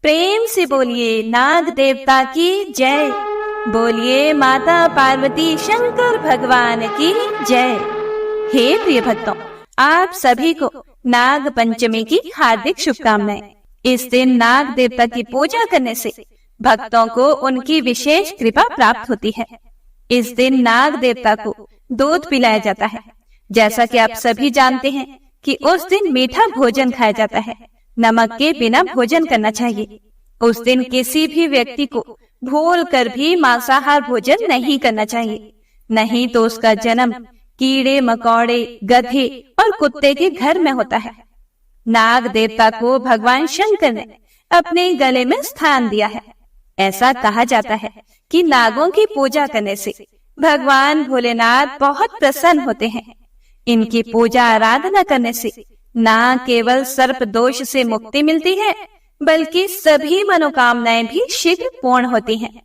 प्रेम से बोलिए नाग देवता की जय। बोलिए माता पार्वती शंकर भगवान की जय। हे प्रिय भक्तों, आप सभी को नाग पंचमी की हार्दिक शुभकामनाएं। इस दिन नाग देवता की पूजा करने से भक्तों को उनकी विशेष कृपा प्राप्त होती है। इस दिन नाग देवता को दूध पिलाया जाता है। जैसा कि आप सभी जानते हैं कि उस दिन मीठा भोजन खाया जाता है। नमक के बिना भोजन करना चाहिए। उस दिन किसी भी व्यक्ति को भूल कर भी मांसाहार भोजन नहीं करना चाहिए, नहीं तो उसका जन्म कीड़े मकोड़े, गधे और कुत्ते के घर में होता है। नाग देवता को भगवान शंकर ने अपने गले में स्थान दिया है। ऐसा कहा जाता है कि नागों की पूजा करने से भगवान भोलेनाथ बहुत प्रसन्न होते हैं। इनकी पूजा आराधना करने से न केवल सर्प दोष से मुक्ति मिलती है, बल्कि सभी मनोकामनाएं भी शीघ्र पूर्ण होती हैं।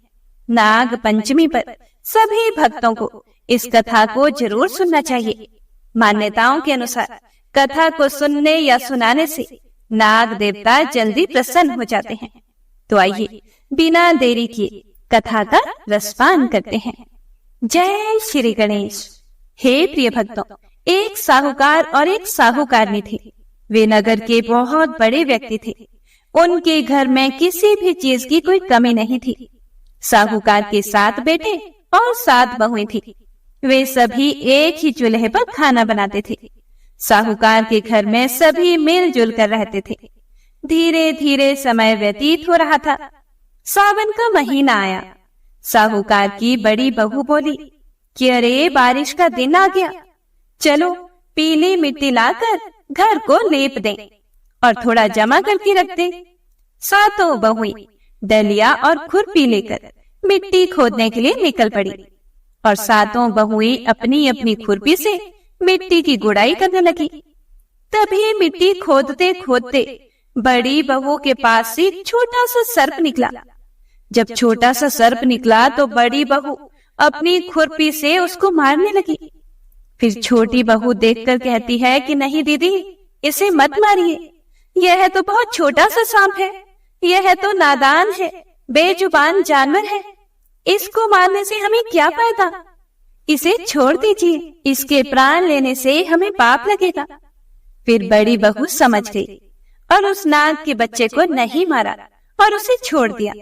नाग पंचमी पर सभी भक्तों को इस कथा को जरूर सुनना चाहिए। मान्यताओं के अनुसार कथा को सुनने या सुनाने से नाग देवता जल्दी प्रसन्न हो जाते हैं। तो आइए बिना देरी किए कथा का रसपान करते हैं। जय श्री गणेश। हे प्रिय भक्तों, एक साहूकार और एक साहूकारनी थे। वे नगर के बहुत बड़े व्यक्ति थे। उनके घर में किसी भी चीज की कोई कमी नहीं थी। साहूकार के 7 बेटे और 7 बहुएं थी। वे सभी एक ही चूल्हे पर खाना बनाते थे। साहूकार के घर में सभी मिलजुल कर रहते थे। धीरे धीरे समय व्यतीत हो रहा था। सावन का महीना आया। साहूकार की बड़ी बहू बोली कि अरे बारिश का दिन आ गया, चलो पीली मिट्टी लाकर घर को लेप दें और थोड़ा जमा करके रख दें। 7 बहुएं डलिया और खुरपी लेकर मिट्टी खोदने के लिए निकल पड़ी और 7 बहुएं अपनी अपनी खुरपी से मिट्टी की गुड़ाई करने लगी। तभी मिट्टी खोदते खोदते बड़ी बहू के पास से छोटा सा सर्प निकला। जब छोटा सा सर्प निकला तो बड़ी बहू अपनी खुरपी से उसको मारने लगी। फिर छोटी बहू देखकर कहती है कि नहीं दीदी, इसे मत मारिए, यह तो बहुत छोटा सा सांप है, यह तो नादान है, बेजुबान जानवर है, इसको मारने से हमें क्या फायदा, इसे छोड़ दीजिए, इसके प्राण लेने से हमें पाप लगेगा। फिर बड़ी बहू समझ गई और उस नाग के बच्चे को नहीं मारा और उसे छोड़ दिया।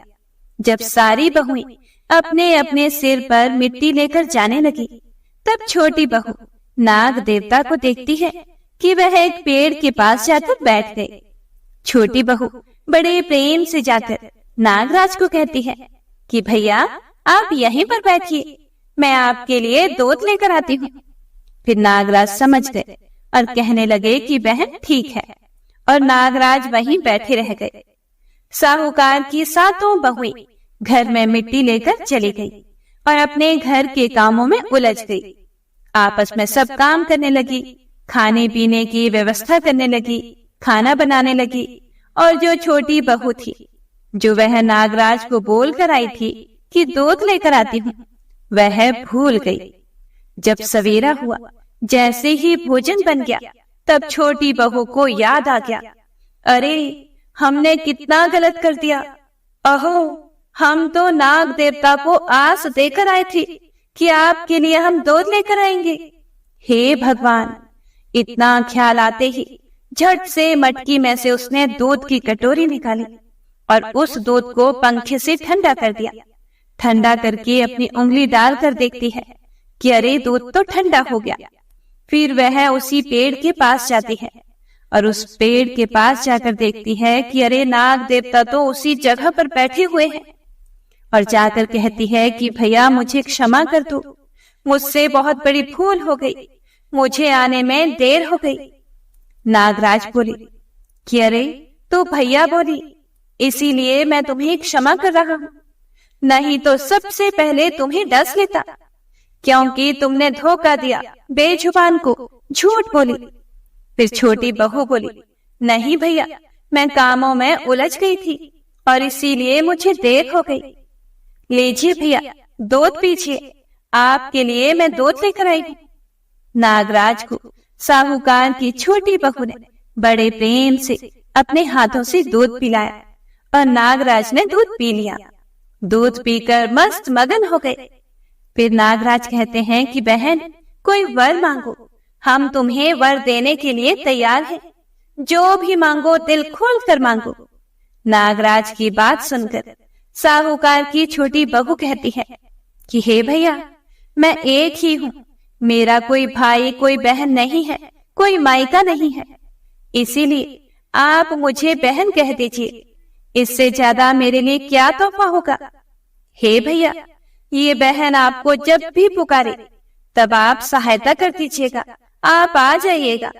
जब सारी बहुएं अपने अपने सिर पर मिट्टी लेकर जाने लगी, तब छोटी बहू नाग देवता को देखती है कि वह एक पेड़ के पास जाकर बैठ गई। छोटी बहू बड़े प्रेम से जाकर नागराज को कहती है कि भैया आप यहीं पर बैठिए, मैं आपके लिए दूध लेकर आती हूँ। फिर नागराज समझ गए और कहने लगे कि बहन ठीक है, और नागराज वहीं बैठे रह गए। साहूकार की 7 बहुएं घर में मिट्टी लेकर चली गई और अपने घर के कामों में उलझ गई। आपस में सब काम करने लगी, खाने पीने की व्यवस्था करने लगी, खाना बनाने लगी। और जो छोटी बहू थी, जो वह नागराज को बोल कर आई थी कि दूध लेकर आती हूँ, वह भूल गई। जब सवेरा हुआ, जैसे ही भोजन बन गया, तब छोटी बहू को याद आ गया, अरे हमने कितना गलत कर दिया। अहो, हम तो नाग देवता को आस देकर आए थे कि आपके लिए हम दूध लेकर आएंगे। हे भगवान, इतना ख्याल आते ही झट से मटकी में से उसने दूध की कटोरी निकाली और उस दूध को पंखे से ठंडा कर दिया। ठंडा करके अपनी उंगली डालकर देखती है कि अरे दूध तो ठंडा हो गया। फिर वह उसी पेड़ के पास जाती है और उस पेड़ के पास जाकर देखती है कि अरे नाग देवता तो उसी जगह पर बैठे हुए हैं, और जाकर कहती है कि भैया मुझे क्षमा कर दो, मुझसे बहुत बड़ी भूल हो गई, मुझे आने में देर हो गई। नागराज बोली कि अरे तो भैया बोली, इसीलिए मैं तुम्हें क्षमा कर रहा हूँ, नहीं तो सबसे पहले तुम्हें डस लेता, क्योंकि तुमने धोखा दिया, बेजुबान को झूठ बोली। फिर छोटी बहू बोली, नहीं भैया, मैं कामों में उलझ गई थी और इसीलिए मुझे देर हो गई। लीजिए भैया दूध पीजिए, आपके लिए मैं दूध लेकर आई हूँ। नागराज को साहूकार की छोटी बहू ने बड़े प्रेम से अपने हाथों से दूध पिलाया और नागराज ने दूध पी लिया। दूध पीकर मस्त मगन हो गए। फिर नागराज कहते हैं कि बहन, कोई वर मांगो, हम तुम्हें वर देने के लिए तैयार हैं। जो भी मांगो दिल खोल कर मांगो। नागराज की बात सुनकर साहूकार की छोटी बहू कहती है कि हे भैया, मैं एक ही हूँ, मेरा कोई भाई कोई बहन नहीं है, कोई मायका नहीं है, इसीलिए आप मुझे बहन कह दीजिए। इससे ज्यादा मेरे लिए क्या तोहफा होगा। हे भैया, ये बहन आपको जब भी पुकारे तब आप सहायता कर दीजिएगा, आप आ जाइएगा।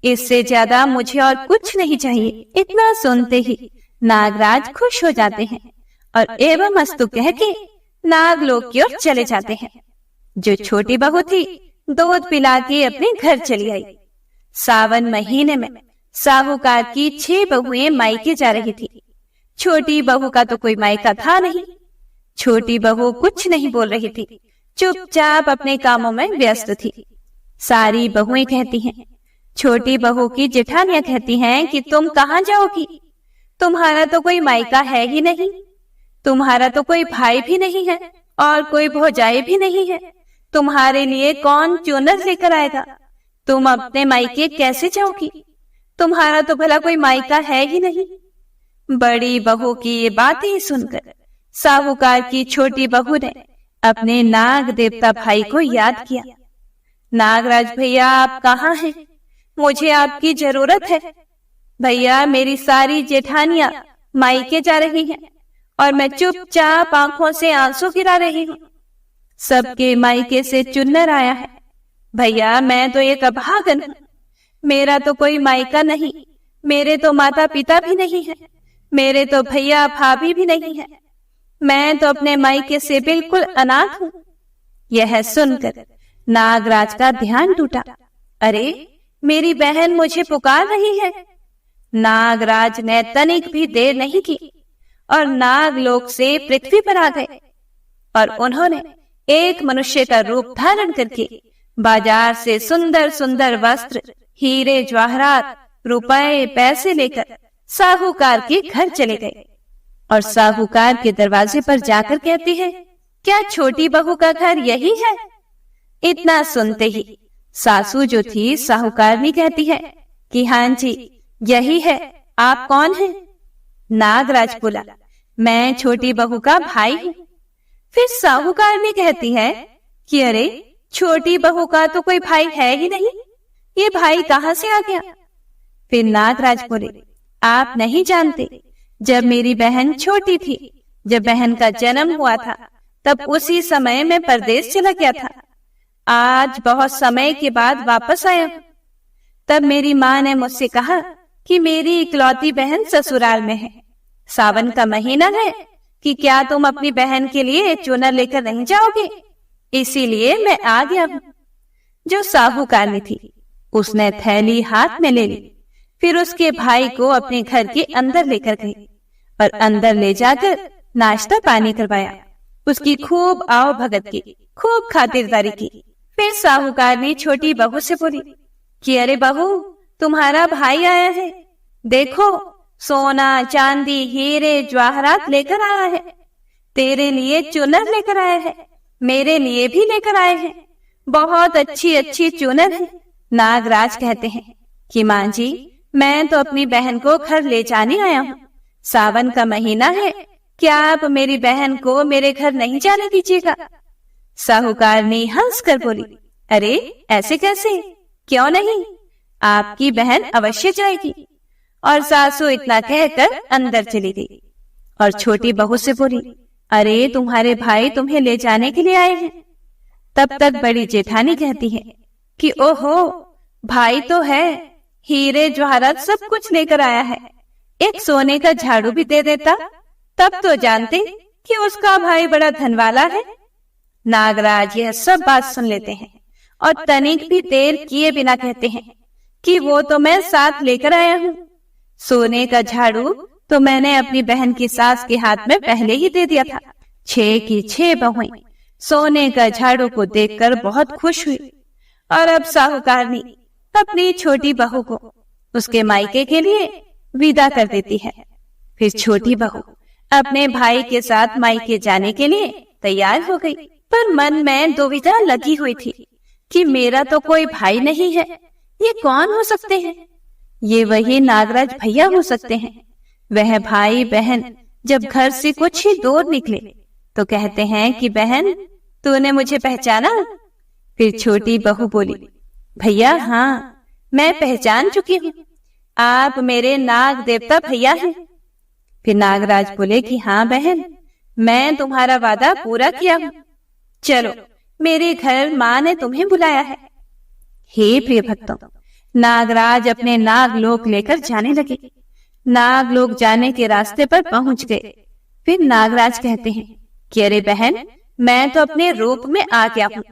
इससे ज्यादा मुझे और कुछ नहीं चाहिए। इतना सुनते ही नागराज खुश हो जाते हैं और एवं अस्तु कह के नागलोक की ओर चले जाते हैं। जो छोटी बहू थी दूध पिला के अपने घर चली आई। सावन महीने में साहूकार की 6 बहुएं मायके जा रही थी। छोटी बहू का तो कोई मायका था नहीं। छोटी बहू कुछ नहीं बोल रही थी, चुपचाप अपने कामों में व्यस्त थी। सारी बहुएं कहती हैं, छोटी बहू की जेठानियां कहती हैं कि तुम कहाँ जाओगी, तुम्हारा तो कोई मायका है ही नहीं, तुम्हारा तो कोई भाई भी नहीं है और कोई भौजाई भी नहीं है, तुम्हारे लिए कौन चुनर लेकर आएगा, तुम अपने मायके कैसे जाओगी, तुम्हारा तो भला कोई मायका है ही नहीं। बड़ी बहू की ये बातें सुनकर साहूकार की छोटी बहू ने अपने नाग देवता भाई को याद किया। नागराज भैया, आप कहाँ हैं? मुझे आपकी जरूरत है। भैया, मेरी सारी जेठानियां मायके जा रही हैं और मैं चुपचाप आंखों से आंसू गिरा रही हूँ। सबके मायके से चुन्नर आया है। भैया, मैं तो एक अभागन हूँ, मेरा तो कोई मायका नहीं, मेरे तो माता पिता भी नहीं है, मेरे तो भैया भाभी भी नहीं है, मैं तो अपने मायके से बिल्कुल अनाथ हूँ। यह सुनकर नागराज का ध्यान टूटा। अरे, मेरी बहन मुझे पुकार रही है। नागराज ने तनिक भी देर नहीं की और नागलोक से पृथ्वी पर आ गए और उन्होंने एक मनुष्य का रूप धारण करके बाजार से सुंदर सुंदर वस्त्र, हीरे जवाहरात, रुपए, पैसे लेकर साहूकार के घर चले गए और साहूकार के दरवाजे पर जाकर कहती है, क्या छोटी बहू का घर यही है? इतना सुनते ही सासू जो थी साहूकारनी कहती है कि हाँ जी, यही है, आप कौन हैं? नागराज बोला, मैं छोटी बहू का भाई हूँ। फिर साहूकारनी कहती है कि अरे, छोटी बहू का तो कोई भाई है ही नहीं, ये भाई कहाँ से आ गया? फिर नागराज बोले, आप नहीं जानते, जब मेरी बहन छोटी थी, जब बहन का जन्म हुआ था, तब उसी समय मैं परदेश चला गया था। आज बहुत समय के बाद वापस आया। तब मेरी माँ ने मुझसे कहा कि मेरी इकलौती बहन ससुराल में है, सावन का महीना है, कि क्या तुम अपनी बहन के लिए चुनर लेकर नहीं जाओगे? इसीलिए मैं आ गया हूँ। जो साहूकारनी थी उसने थैली हाथ में ले ली, फिर उसके भाई को अपने घर के अंदर लेकर गई और अंदर ले जाकर नाश्ता पानी करवाया। उसकी खूब आओ भगत की, खूब खातिरदारी की। फिर साहूकारनी छोटी बहू से बोली कि अरे बहू, तुम्हारा भाई आया है, देखो सोना चांदी हीरे जवाहरात लेकर आया है, तेरे लिए चुनर लेकर आया है, मेरे लिए भी लेकर आए हैं, बहुत अच्छी अच्छी चुनर है। नागराज कहते हैं कि माँ जी, मैं तो अपनी बहन को घर ले जाने आया हूँ, सावन का महीना है, क्या आप मेरी बहन को मेरे घर नहीं जाने दीजिएगा? साहूकारनी हंस कर बोली, अरे ऐसे कैसे, क्यों नहीं, आपकी बहन अवश्य जाएगी। और सासू इतना कहकर अंदर चली गई और छोटी बहू से बोली, अरे तुम्हारे भाई तुम्हें ले जाने के लिए आए हैं। तब तक बड़ी जेठानी कहती है कि ओहो, भाई तो है, हीरे जवाहरात सब कुछ लेकर आया है, एक सोने का झाड़ू भी दे देता, तब तो जानते कि उसका भाई बड़ा धनवाला है। नागराज यह सब बात सुन लेते हैं और तनिक भी देर किए बिना कहते हैं कि वो तो मैं साथ लेकर आया हूँ, सोने का झाड़ू तो मैंने अपनी बहन की सास के हाथ में पहले ही दे दिया था। 6 की 6 बहुएं सोने का झाड़ू को देखकर बहुत खुश हुई और अब साहूकारनी अपनी छोटी बहू को उसके मायके के लिए विदा कर देती है। फिर छोटी बहू अपने भाई के साथ मायके जाने के लिए तैयार हो गई, पर मन में दुविधा लगी हुई थी कि मेरा तो कोई भाई नहीं है, ये कौन हो सकते हैं? ये वही नागराज भैया हो सकते हैं। वह भाई बहन जब घर से कुछ ही दूर निकले तो कहते हैं कि बहन, तूने मुझे पहचाना? फिर छोटी बहू बोली, भैया हाँ, मैं पहचान चुकी हूँ, आप मेरे नाग देवता भैया हैं। फिर नागराज बोले कि हाँ बहन, मैं तुम्हारा वादा पूरा किया हूँ, चलो मेरे घर माँ ने तुम्हें बुलाया है। हे प्रिय भक्तों, नागराज अपने नागलोक लेकर जाने लगे। नागलोक जाने के रास्ते पर पहुंच गए। फिर नागराज कहते हैं कि अरे बहन, मैं तो अपने रूप में आ गया हूँ,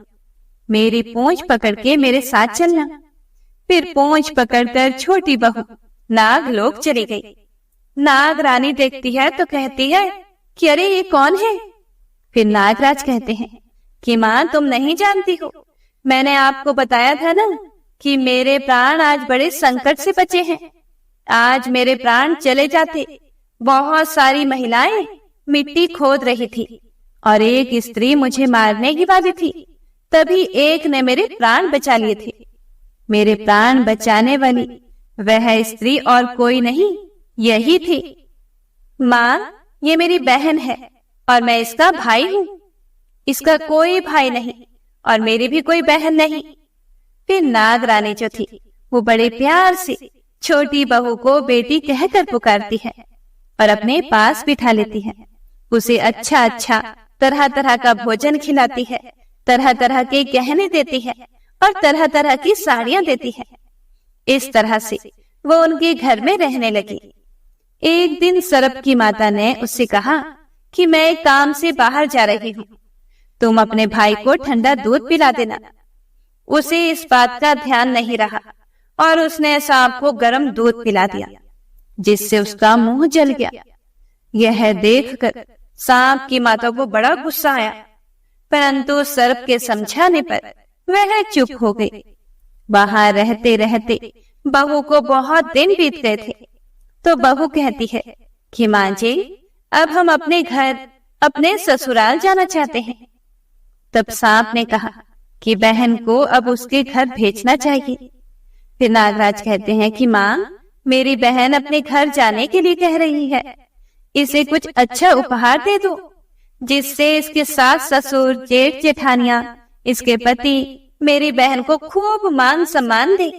मेरी पूंछ पकड़ के मेरे साथ चलना। फिर पूंछ पकड़कर छोटी बहू नागलोक चली गई। नागरानी देखती है तो कहती है कि अरे ये कौन है? फिर नागराज कहते हैं कि माँ, तुम नहीं जानती हो, मैंने आपको बताया था ना कि मेरे प्राण आज बड़े संकट से बचे हैं। आज मेरे प्राण चले जाते। बहुत सारी महिलाएं मिट्टी खोद रही थी और एक स्त्री मुझे मारने की वाली थी, तभी एक ने मेरे प्राण बचा लिए थे। मेरे प्राण बचाने वाली वह स्त्री और कोई नहीं, यही थी। माँ, ये मेरी बहन है और मैं इसका भाई हूँ। इसका कोई भाई नहीं और मेरी भी कोई बहन नहीं। फिर नागरानी जो थी वो बड़े प्यार से छोटी बहू को बेटी कहकर पुकारती है और अपने पास बिठा लेती है। उसे अच्छा अच्छा तरह तरह का भोजन खिलाती है, तरह तरह के गहने देती है और तरह तरह की साड़ियां देती है। इस तरह से वो उनके घर में रहने लगी। एक दिन सरप की माता ने उससे कहा कि मैं एक काम से बाहर जा रही हूँ, तुम अपने भाई को ठंडा दूध पिला देना। उसे इस बात का ध्यान नहीं रहा और उसने सांप को गर्म दूध पिला दिया, जिससे उसका मुंह जल गया। यह देखकर सांप की माता को बड़ा गुस्सा आया, परंतु सर्प के समझाने पर वह चुप हो गई। वहां रहते रहते बहू को बहुत दिन बीत गए थे, तो बहू कहती है कि माँ जी, अब हम अपने घर, अपने ससुराल जाना चाहते हैं। तब सांप ने कहा कि बहन को अब उसके घर भेजना चाहिए। फिर नागराज कहते हैं कि माँ, मेरी बहन अपने घर जाने के लिए कह रही है, इसे कुछ अच्छा उपहार दे दो, जिससे इसके सास ससुर, जेठ जेठानियां, इसके पति मेरी बहन को खूब मान सम्मान दे।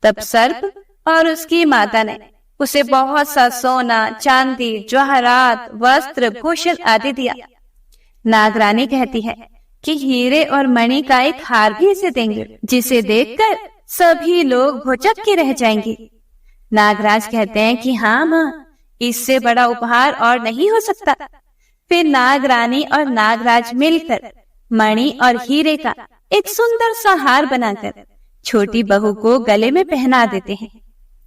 तब सर्प और उसकी माता ने उसे बहुत सा सोना, चांदी, जवाहरात, वस्त्र, भूषण आदि दिया। नागरानी कहती है कि हीरे और मणि का एक हार भी इसे देंगे, जिसे देखकर सभी लोग भौचक्के के रह जाएंगे। नागराज कहते हैं कि हाँ माँ, इससे बड़ा उपहार और नहीं हो सकता। फिर नागरानी और नागराज मिलकर मणि और हीरे का एक सुंदर सा हार बनाकर छोटी बहू को गले में पहना देते हैं।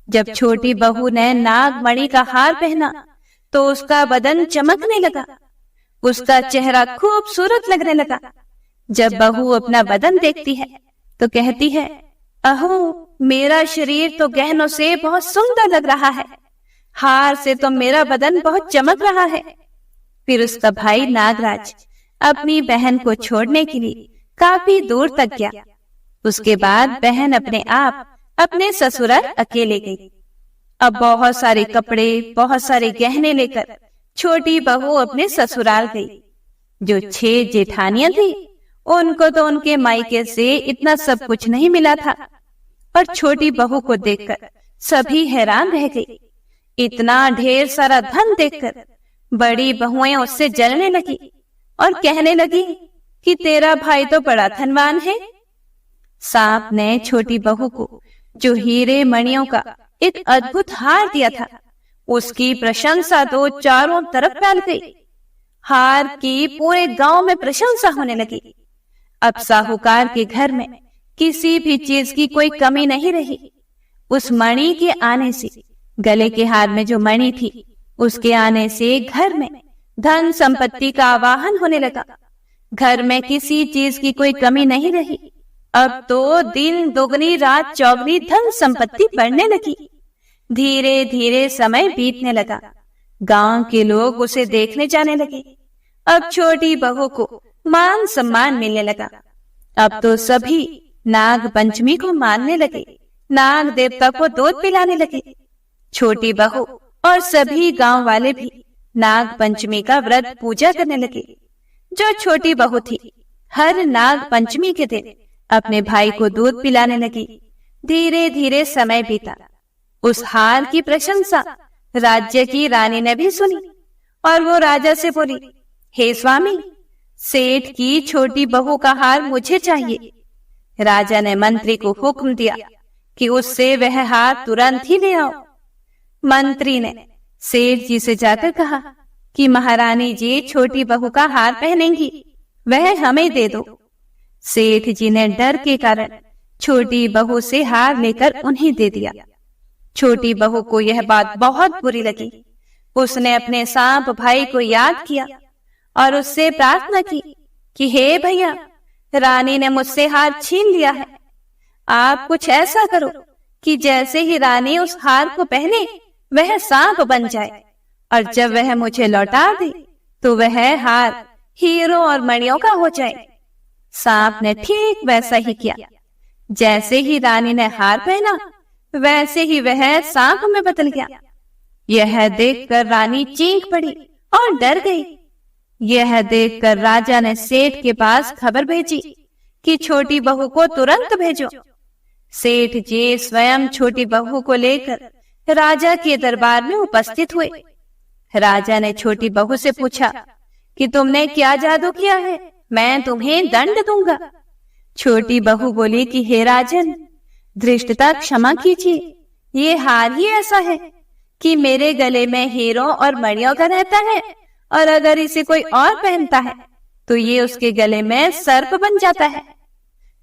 जब छोटी बहू ने नागमणि का हार पहना तो उसका बदन चमकने लगा, उसका चेहरा खूबसूरत लगने लगा। जब बहू अपना बदन देखती है तो कहती है, अहो, मेरा शरीर तो गहनों से बहुत सुंदर लग रहा है, हार से तो मेरा बदन बहुत चमक रहा है। फिर उसका भाई नागराज अपनी बहन को छोड़ने के लिए काफी दूर तक गया। उसके बाद बहन अपने आप अपने ससुराल अकेले गई। अब बहुत सारे कपड़े, बहुत सारे गहने लेकर छोटी बहू अपने ससुराल गई। जो 6 जेठानियां थी, उनको तो उनके मायके से इतना सब कुछ नहीं मिला था, और छोटी बहू को देखकर सभी हैरान रह गई। इतना ढेर सारा धन देखकर बड़ी बहुएं उससे जलने लगी और कहने लगी कि तेरा भाई तो बड़ा धनवान है। सांप ने छोटी बहू को जो हीरे मणियों का एक अद्भुत हार दिया था, उसकी प्रशंसा तो चारों तरफ फैल गई। हार की पूरे गांव में प्रशंसा होने लगी। अब साहूकार के घर में किसी भी चीज की कोई कमी नहीं रही। उस मणि के आने से, गले के हार में जो मणि थी, उसके आने से घर में धन संपत्ति का आवाहन होने लगा। घर में किसी चीज की कोई कमी नहीं रही। अब तो दिन दोगुनी रात चौगुनी धन संपत्ति बढ़ने लगी। धीरे धीरे समय बीतने लगा। गांव के लोग उसे देखने जाने लगे। अब छोटी बहू को मान सम्मान मिलने लगा। अब तो सभी नाग पंचमी को मानने लगे, नाग देवता को दूध पिलाने लगे। छोटी बहू और सभी गांव वाले भी नाग पंचमी का व्रत पूजा करने लगे। जो छोटी बहू थी, हर नाग पंचमी के दिन अपने भाई को दूध पिलाने लगी। धीरे धीरे समय बीता। उस हार की प्रशंसा राज्य की रानी ने भी सुनी और वो राजा से बोली, हे स्वामी, सेठ की छोटी बहू का हार मुझे चाहिए। राजा ने मंत्री को हुक्म दिया कि उससे वह हार तुरंत ही ले आओ। मंत्री ने सेठ जी से जाकर कहा कि महारानी जी छोटी बहू का हार पहनेंगी, वह हमें दे दो। सेठ जी ने डर के कारण छोटी बहू से हार लेकर उन्हें दे दिया। छोटी बहू को यह बात बहुत बुरी लगी। उसने अपने सांप भाई को याद किया और उससे प्रार्थना की कि हे भैया, रानी ने मुझसे हार छीन लिया है। आप कुछ ऐसा करो कि जैसे ही रानी उस हार को पहने वह सांप बन जाए, और जब वह मुझे लौटा दे तो वह हार हीरो और मणियों का हो जाए। सांप ने ठीक वैसा ही किया। जैसे ही रानी ने हार पहना वैसे ही वह सांप में बदल गया। यह देखकर रानी चीख पड़ी और डर गई। यह देखकर राजा ने सेठ के पास खबर भेजी कि छोटी बहू को तुरंत भेजो। सेठ जी स्वयं छोटी बहू को लेकर राजा के दरबार में उपस्थित हुए। राजा ने छोटी बहू से पूछा कि तुमने क्या जादू किया है, मैं तुम्हें दंड दूंगा। छोटी बहू बोली कि हे राजन, धृष्टता क्षमा कीजिए, ये हार ही ऐसा है कि मेरे गले में हीरों और मणियों का रहता है, और अगर इसे कोई और पहनता है तो ये उसके गले में सर्प बन जाता है।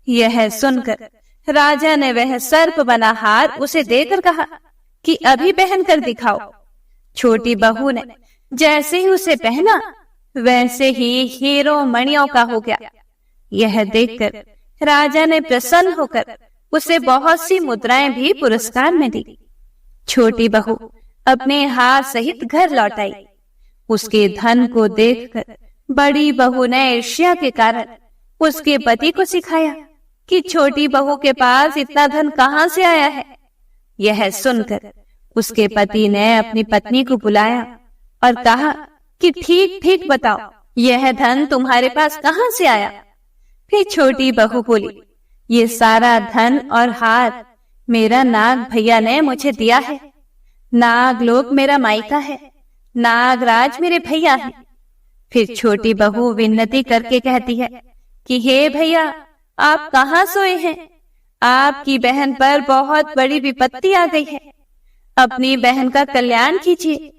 यह सुनकर राजा ने वह सर्प बना हार उसे देकर कहा कि अभी पहन कर दिखाओ। छोटी बहू ने जैसे ही उसे पहना वैसे ही हीरों मणियों का हो गया। यह देखकर राजा ने प्रसन्न होकर उसे बहुत सी मुद्राएं भी पुरस्कार में दी। छोटी बहू अपने हार सहित घर लौट आई। उसके धन को देखकर बड़ी बहू ने ईर्ष्या के कारण उसके पति को सिखाया कि छोटी बहू के पास इतना धन कहां से आया है। यह सुनकर उसके पति ने अपनी पत्नी को बुलाया और कहा कि ठीक ठीक बताओ, यह धन तुम्हारे पास कहां से आया। फिर छोटी बहू बोली, ये सारा धन और हार मेरा नाग भैया ने मुझे दिया है। नागलोक मेरा मायका है, नागराज मेरे भैया हैं। फिर छोटी बहू विनती करके कहती है कि हे भैया, आप कहाँ सोए हैं? आपकी बहन पर बहुत बड़ी विपत्ति आ गई है, अपनी बहन का कल्याण कीजिए।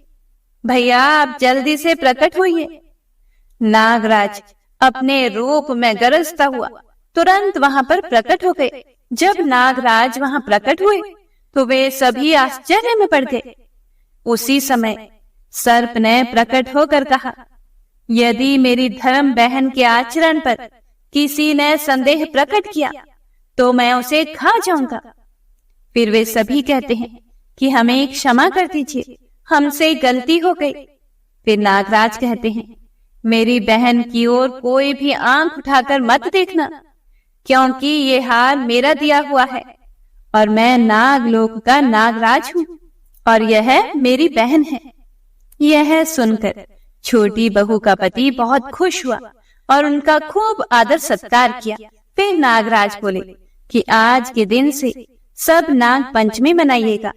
भैया, आप जल्दी से प्रकट होइए। नागराज अपने रूप में गरजता हुआ तुरंत वहां पर प्रकट हो गए। जब नागराज वहां प्रकट हुए तो वे सभी आश्चर्य में पड़ गए। उसी समय सर्प ने प्रकट होकर कहा, यदि मेरी धर्म बहन के आचरण पर किसी ने संदेह प्रकट किया तो मैं उसे खा जाऊंगा। फिर वे सभी कहते हैं कि हमें क्षमा कर दीजिए, हमसे गलती हो गई। फिर नागराज कहते हैं, मेरी बहन की ओर कोई भी आंख उठाकर मत देखना, क्योंकि ये हार मेरा दिया हुआ है और मैं नागलोक का नागराज हूँ और यह मेरी बहन है। यह सुनकर छोटी बहू का पति बहुत खुश हुआ और उनका खूब आदर सत्कार किया। फिर नागराज बोले कि आज के दिन से सब नाग पंचमी मनाइएगा।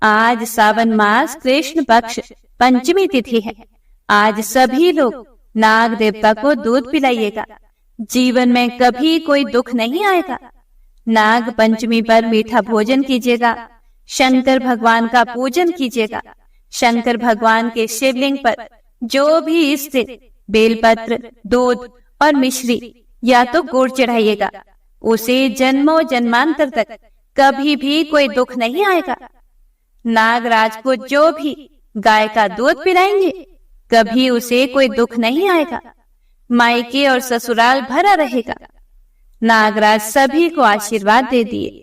आज सावन मास कृष्ण पक्ष पंचमी तिथि है। आज सभी लोग नाग देवता को दूध पिलाइएगा। जीवन में कभी कोई दुख नहीं आएगा। नाग पंचमी पर मीठा भोजन कीजिएगा, शंकर भगवान का पूजन कीजिएगा। शंकर भगवान के शिवलिंग पर जो भी इस दिन बेलपत्र, दूध और मिश्री या तो गुड़ चढ़ाइएगा, उसे जन्मों जन्मांतर तक कभी भी कोई दुख नहीं आएगा। नागराज को जो भी गाय का दूध पिलाएंगे कभी उसे कोई दुख नहीं आएगा। मायके और ससुराल भरा रहेगा। नागराज सभी को आशीर्वाद दे दिए।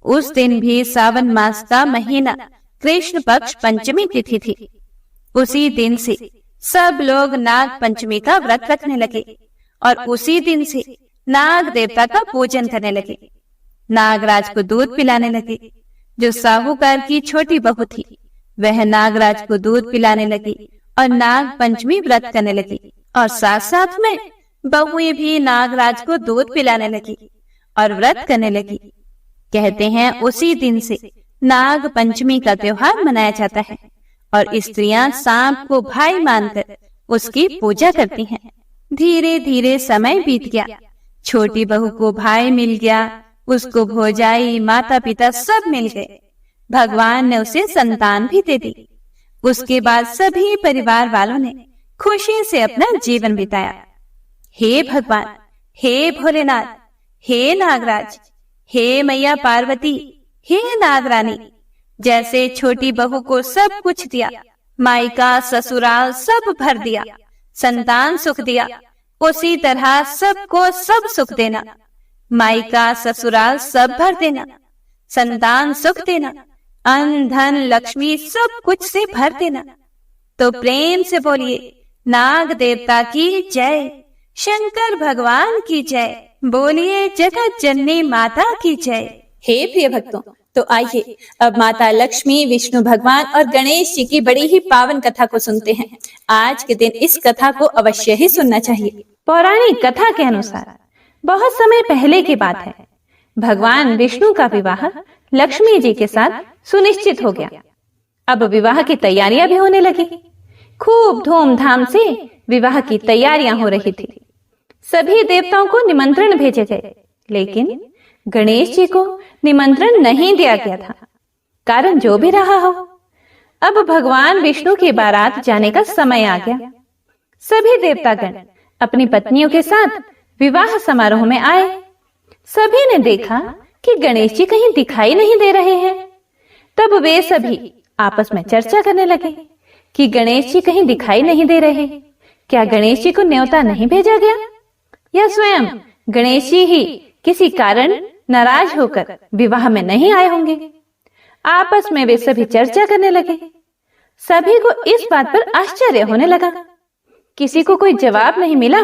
उस दिन भी सावन मास का महीना कृष्ण पक्ष पंचमी तिथि थी। उसी दिन से सब लोग नाग पंचमी का व्रत रखने लगे और उसी दिन से नाग देवता का पूजन करने लगे। नागराज को दूध पिलाने लगे। जो साहूकार की छोटी बहू थी वह नागराज को दूध पिलाने लगी और नाग पंचमी व्रत करने लगी और साथ साथ में बहुएं भी नागराज को दूध पिलाने लगी और व्रत करने लगी। कहते हैं उसी दिन से नाग पंचमी का त्योहार मनाया जाता है और स्त्रियां सांप को भाई मानकर उसकी पूजा करती हैं। धीरे धीरे समय बीत गया। छोटी बहू को भाई मिल गया, उसको भौजाई, माता पिता सब मिल गए। भगवान ने उसे संतान भी दे दी। उसके बाद सभी परिवार वालों ने खुशी से अपना जीवन बिताया। हे भगवान, हे भोलेनाथ, हे नागराज, हे मैया पार्वती, हे नागरानी, जैसे छोटी बहू को सब कुछ दिया, मायका ससुराल सब भर दिया, संतान सुख दिया, उसी तरह सबको सब सुख देना। मायका ससुराल सब भर देना, संतान सुख देना, अन्न धन लक्ष्मी सब कुछ से भर देना। तो प्रेम से बोलिए नाग देवता की जय, शंकर भगवान की जय, बोलिए जगत जननी माता की जय। हे प्रिय भक्तों, तो आइए अब माता लक्ष्मी, विष्णु भगवान और गणेश जी की बड़ी ही पावन कथा को सुनते हैं। आज के दिन इस कथा को अवश्य ही सुनना चाहिए। पौराणिक कथा के अनुसार बहुत समय पहले की बात है। भगवान विष्णु का विवाह लक्ष्मी जी के साथ सुनिश्चित हो गया। अब विवाह की तैयारियां भी होने लगी। खूब धूमधाम से विवाह की तैयारियां हो रही थी। सभी देवताओं को निमंत्रण भेजे गए, लेकिन गणेश जी को निमंत्रण नहीं दिया गया था। कारण जो भी रहा हो, अब भगवान विष्णु की बारात जाने का समय आ गया। सभी देवतागण अपनी पत्नियों के साथ विवाह समारोह में आए। सभी ने देखा कि गणेश जी कहीं दिखाई नहीं दे रहे हैं। तब वे सभी आपस में चर्चा करने लगे कि गणेश जी कहीं दिखाई नहीं दे रहे। क्या गणेश जी को न्योता नहीं भेजा गया, या स्वयं गणेश जी ही किसी कारण नाराज होकर विवाह में नहीं आए होंगे? आपस में वे सभी चर्चा करने लगे। सभी को इस बात पर आश्चर्य होने लगा। किसी को कोई जवाब नहीं मिला,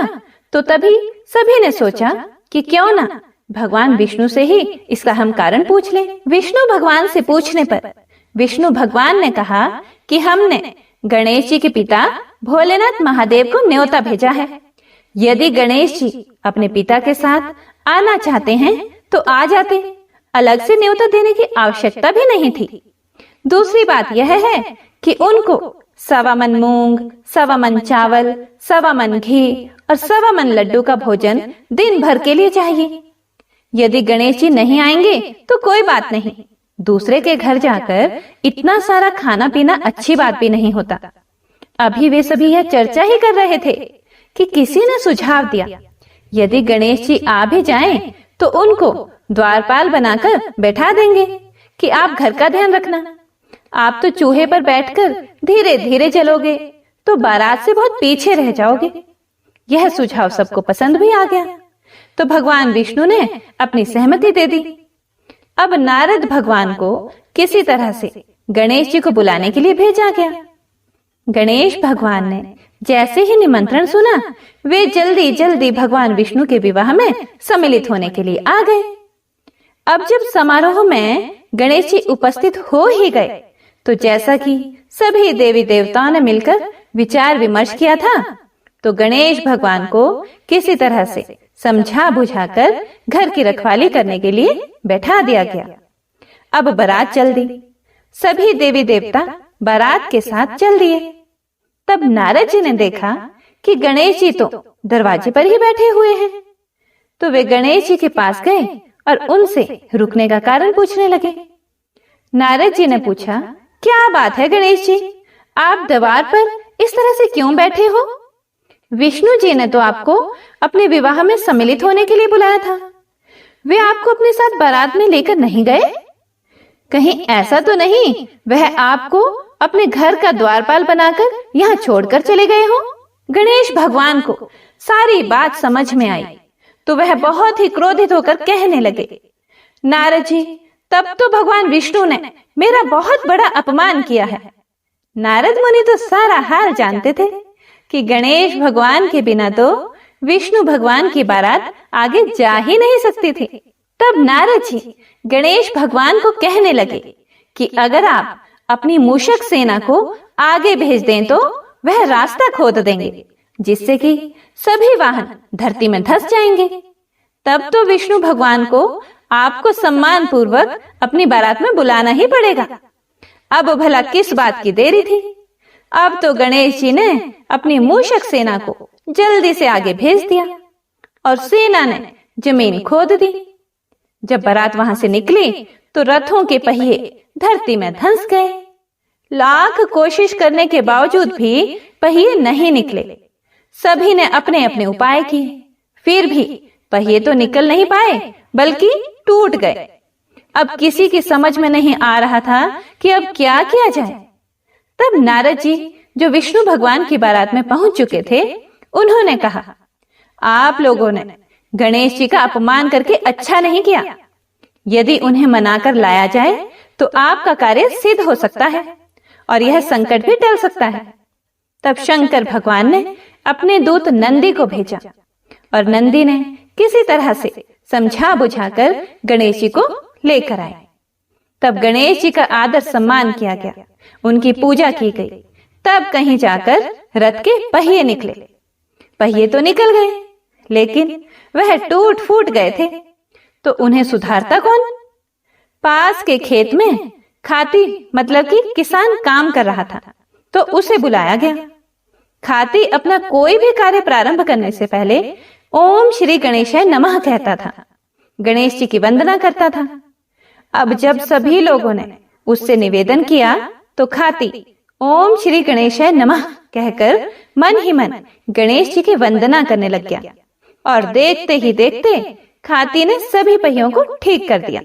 तो तभी सभी ने सोचा कि क्यों ना भगवान विष्णु से ही इसका हम कारण पूछ लें। विष्णु भगवान से पूछने पर विष्णु भगवान ने कहा कि हमने गणेश जी के पिता भोलेनाथ महादेव को न्योता भेजा है। यदि गणेश जी अपने पिता के साथ आना चाहते हैं तो आ जाते, अलग से न्योता देने की आवश्यकता भी नहीं थी। दूसरी बात यह है कि उनको 1.25 मन मूंग, 1.25 मन चावल, 1.25 मन घी और 1.25 मन लड्डू का भोजन दिन भर के लिए चाहिए। यदि गणेश जी नहीं आएंगे तो कोई बात नहीं, दूसरे के घर जाकर इतना सारा खाना पीना अच्छी बात भी नहीं होता। अभी वे सभी यह चर्चा ही कर रहे थे कि किसी ने सुझाव दिया, यदि गणेश जी आ भी जाएं तो उनको द्वारपाल बनाकर बैठा देंगे कि आप घर का ध्यान रखना। आप तो चूहे पर बैठकर धीरे धीरे चलोगे तो बारात से बहुत पीछे रह जाओगे। यह सुझाव सबको पसंद भी आ गया, तो भगवान विष्णु ने अपनी सहमति दे दी। अब नारद भगवान को किसी तरह से गणेश जी को बुलाने के लिए भेजा गया। गणेश भगवान ने जैसे ही निमंत्रण सुना, वे जल्दी जल्दी भगवान विष्णु के विवाह में सम्मिलित होने के लिए आ गए। अब जब समारोह में गणेश जी उपस्थित हो ही गए, तो जैसा कि सभी देवी देवताओं ने मिलकर विचार विमर्श किया था, तो गणेश भगवान को किसी तरह से समझा बुझाकर घर की रखवाली करने के लिए बैठा दिया गया। अब बारात चल दी। सभी देवी देवता बारात के साथ चल दिए। तब नारद जी ने देखा कि गणेश जी तो दरवाजे पर ही बैठे हुए हैं। तो वे गणेश जी के पास गए और उनसे रुकने का कारण पूछने लगे। नारद जी ने पूछा, क्या बात है गणेश जी, आप द्वार पर इस तरह से क्यों बैठे हो? विष्णु जी ने तो आपको अपने विवाह में सम्मिलित होने के लिए बुलाया था। वे आपको अपने साथ बारात में लेकर नहीं गए? कहीं ऐसा तो नहीं वह आपको अपने घर का द्वारपाल बनाकर यहाँ छोड़कर चले गए हो? गणेश भगवान को सारी बात समझ में आई, तो वह बहुत ही क्रोधित होकर कहने लगे, नारद जी, तब तो भगवान विष्णु ने मेरा बहुत बड़ा अपमान किया है। नारद मुनि तो सारा हाल जानते थे कि गणेश भगवान के बिना तो विष्णु भगवान की बारात आगे जा ही नहीं सकती थी। तब नारद जी गणेश भगवान को कहने लगे कि अगर आप अपनी मूषक सेना को आगे भेज दें तो वह रास्ता खोद देंगे, जिससे कि सभी वाहन धरती में धंस जाएंगे। तब तो विष्णु भगवान को आपको सम्मान पूर्वक अपनी बारात में बुलाना ही पड़ेगा। अब भला किस बात की देरी थी। अब तो गणेश जी ने अपनी मूषक सेना को जल्दी से आगे भेज दिया और सेना ने जमीन खोद दी। जब बारात वहां से निकली तो रथों के पहिए धरती में धंस गए। लाख कोशिश करने के बावजूद भी पहिए नहीं निकले। सभी ने अपने अपने उपाय किए, फिर भी पहिए तो निकल नहीं पाए बल्कि टूट गए। अब किसी की समझ में नहीं आ रहा था कि अब क्या किया जाए। तब नारद जी जो विष्णु भगवान की बारात में पहुंच चुके थे, उन्होंने कहा, आप लोगों ने गणेश जी का अपमान करके अच्छा नहीं किया। यदि उन्हें मनाकर लाया जाए तो आपका कार्य सिद्ध हो सकता है और यह संकट भी टल सकता है। तब शंकर भगवान ने अपने दूत नंदी को भेजा और नंदी ने किसी तरह से समझा बुझाकर गणेश जी को लेकर आए। तब गणेश जी का आदर सम्मान किया गया, उनकी पूजा की गई। तब कहीं जाकर रथ के पहिए निकले। पहिए तो निकल गए, लेकिन वह टूट फूट गए थे, तो उन्हें सुधारता कौन? पास के खेत में खाती मतलब कि किसान काम कर रहा था, तो उसे बुलाया गया। खाती अपना कोई भी कार्य प्रारंभ करने से पहले ओम श्री गणेशाय नमः कहता था, गणेश जी की वंदना करता था। अब जब सभी लोगों ने उससे निवेदन किया तो खाती ओम श्री गणेशाय नमः कहकर मन ही मन गणेश जी की वंदना करने लग गया और देखते ही देखते खाती ने सभी पहियों को ठीक कर दिया।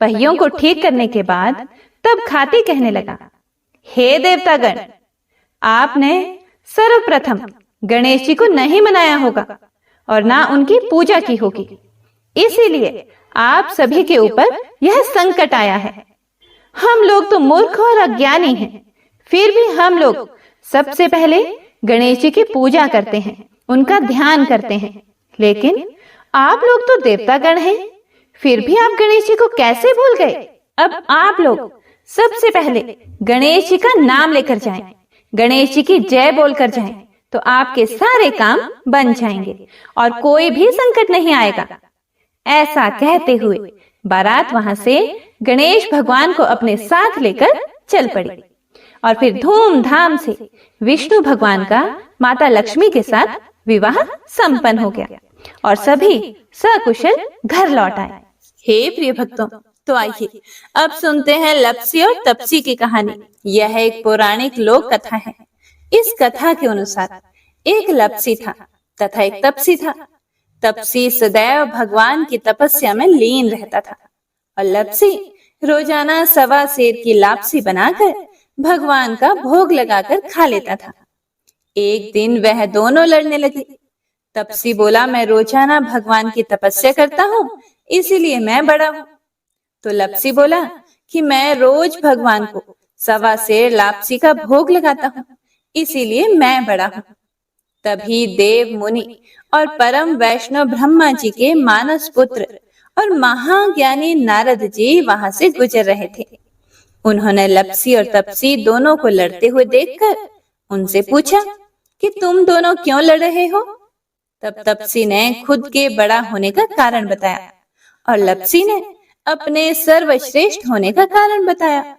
पहियों को ठीक करने के बाद तब खाती कहने लगा, हे देवतागण, आपने सर्वप्रथम गणेश जी को नहीं मनाया होगा और ना उनकी पूजा की होगी, इसीलिए आप सभी के ऊपर यह संकट आया है। हम लोग तो मूर्ख और अज्ञानी हैं, फिर भी हम लोग सबसे पहले गणेश जी की पूजा करते हैं, उनका ध्यान करते हैं। लेकिन आप लोग तो देवतागण हैं, फिर भी आप गणेश जी को कैसे भूल गए? अब आप लोग सबसे पहले गणेश जी का नाम लेकर जाएं, गणेश जी की जय बोलकर जाएं, तो आपके सारे काम बन जाएंगे और कोई भी संकट नहीं आएगा। ऐसा कहते हुए बारात वहां से गणेश भगवान को अपने साथ लेकर चल पड़ी और फिर धूमधाम से विष्णु भगवान का माता लक्ष्मी के साथ विवाह संपन्न हो गया और सभी सकुशल घर लौट आए। हे प्रिय भक्तों, तो आइए अब सुनते हैं लप्सी और तप्सी की कहानी। यह एक पौराणिक लोक कथा है। इस कथा के अनुसार एक लप्सी था तथा एक तप्सी था। तप्सी सदैव भगवान की तपस्या में लीन रहता था और लप्सी रोजाना 1.25 सेर की लापसी बनाकर भगवान का भोग लगाकर खा लेता था। एक दिन वह दोनों लड़ने लगे। तप्सी बोला, मैं रोजाना भगवान की तपस्या करता हूँ, इसीलिए मैं बड़ा हूँ। तो लप्सी बोला कि मैं रोज भगवान को 1.25 सेर लापसी का भोग लगाता हूँ, इसीलिए मैं बड़ा हूँ। तभी देव मुनि और परम वैष्णव ब्रह्मा जी के मानस पुत्र और महाज्ञानी नारद जी वहां से गुजर रहे थे। उन्होंने लप्सी और तप्सी दोनों को लड़ते हुए देखकर उनसे पूछा कि तुम दोनों क्यों लड़ रहे हो? तब तप्सी ने खुद के बड़ा होने का कारण बताया और लप्सी ने अपने सर्वश्रेष्ठ होने का कारण बताया।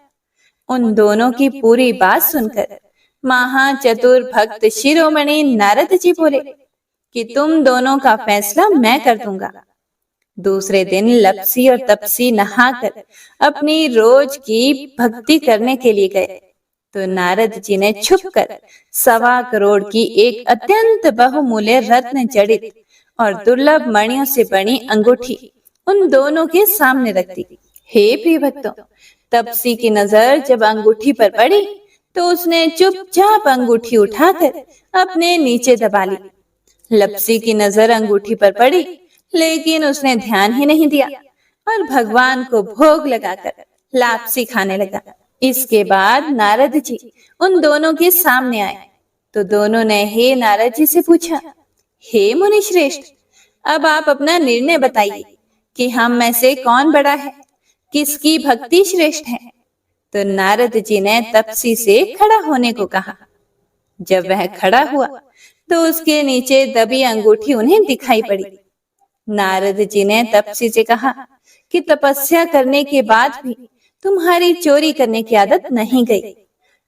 उन दोनों की पूरी बात सुनकर महाचतुर भक्त शिरोमणि नारद जी बोले कि तुम दोनों का फैसला मैं कर दूंगा। दूसरे दिन लप्सी और तप्सी नहाकर अपनी रोज की भक्ति करने के लिए गए तो नारद जी ने छुपकर 1.25 करोड़ की एक अत्यंत बहुमूल्य रत्न जड़ित और दुर्लभ मणियों से बनी अंगूठी उन दोनों के सामने रख दी। हे प्रिय भक्तों, तप्सी की नजर जब अंगूठी पर पड़ी तो उसने चुपचाप अंगूठी उठाकर अपने नीचे दबा ली। लप्सी की नजर अंगूठी पर पड़ी, लेकिन उसने ध्यान ही नहीं दिया और भगवान को भोग लगाकर लापसी खाने लगा। इसके बाद नारद जी उन दोनों के सामने आए तो दोनों ने हे नारद जी से पूछा, हे मुनि श्रेष्ठ, अब आप अपना निर्णय बताइए कि हम में से कौन बड़ा है, किसकी भक्ति श्रेष्ठ है। तो नारद जी ने तपसी से खड़ा होने को कहा। जब वह खड़ा हुआ तो उसके नीचे दबी अंगूठी उन्हें दिखाई पड़ी। नारद जी ने तपसी से कहा कि तपस्या करने के बाद भी तुम्हारी चोरी करने की आदत नहीं गई,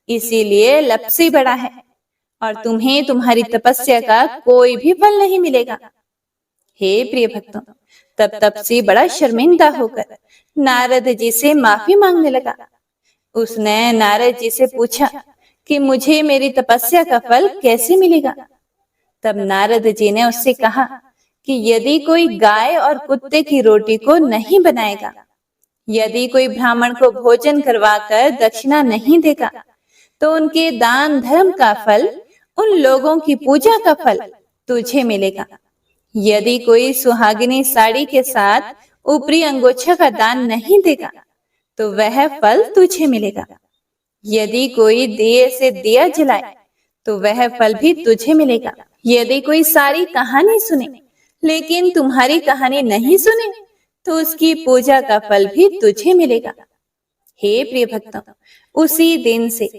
इसीलिए लपसी बड़ा है और तुम्हें तुम्हारी तपस्या का कोई भी फल नहीं मिलेगा। हे प्रिय भक्तों, तब तपसी बड़ा शर्मिंदा होकर नारद जी से माफी मांगने लगा। उसने नारद जी से पूछा कि मुझे मेरी तपस्या का फल कैसे मिलेगा। तब नारद जी ने उससे कहा कि यदि कोई गाय और कुत्ते की रोटी को नहीं बनाएगा, यदि कोई ब्राह्मण को भोजन करवाकर दक्षिणा नहीं देगा, तो उनके दान धर्म का फल, उन लोगों की पूजा का फल तुझे मिलेगा। यदि कोई सुहागिनी साड़ी के साथ ऊपरी अंगोछा का दान नहीं देगा, तो वह फल तुझे मिलेगा। यदि कोई दिए से दिया जलाए, तो वह फल भी तुझे मिलेगा। यदि कोई सारी कहानी सुने लेकिन तुम्हारी कहानी नहीं सुने, तो उसकी पूजा का फल भी तुझे मिलेगा। हे प्रिय भक्तों, उसी दिन से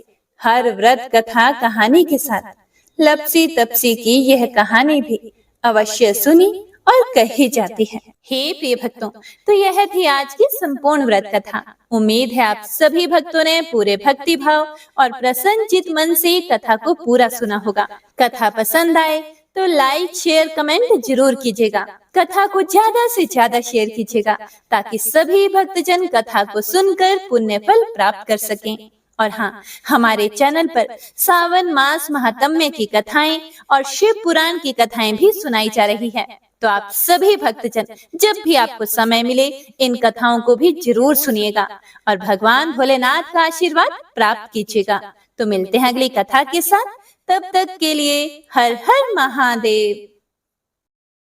हर व्रत कथा कहानी के साथ लपसी तपसी की यह कहानी भी अवश्य सुनी और कही जाती है। हे प्रिय भक्तों, तो यह थी आज की संपूर्ण व्रत कथा। उम्मीद है आप सभी भक्तों ने पूरे भक्ति भाव और प्रसन्नचित मन से कथा को पूरा सुना होगा। कथा पसंद आए तो लाइक शेयर कमेंट जरूर कीजिएगा। कथा को ज्यादा से ज्यादा शेयर कीजिएगा ताकि सभी भक्तजन कथा को सुनकर पुण्य फल प्राप्त कर सकें। और हाँ, हमारे चैनल पर सावन मास महात्म्य की कथाएं और शिव पुराण की कथाएं भी सुनाई जा रही है। तो आप सभी भक्तजन जब भी आपको समय मिले इन कथाओं को भी जरूर सुनिएगा और भगवान भोलेनाथ का आशीर्वाद प्राप्त कीजिएगा। तो मिलते हैं अगली कथा के साथ, तब तक के लिए हर हर महादेव।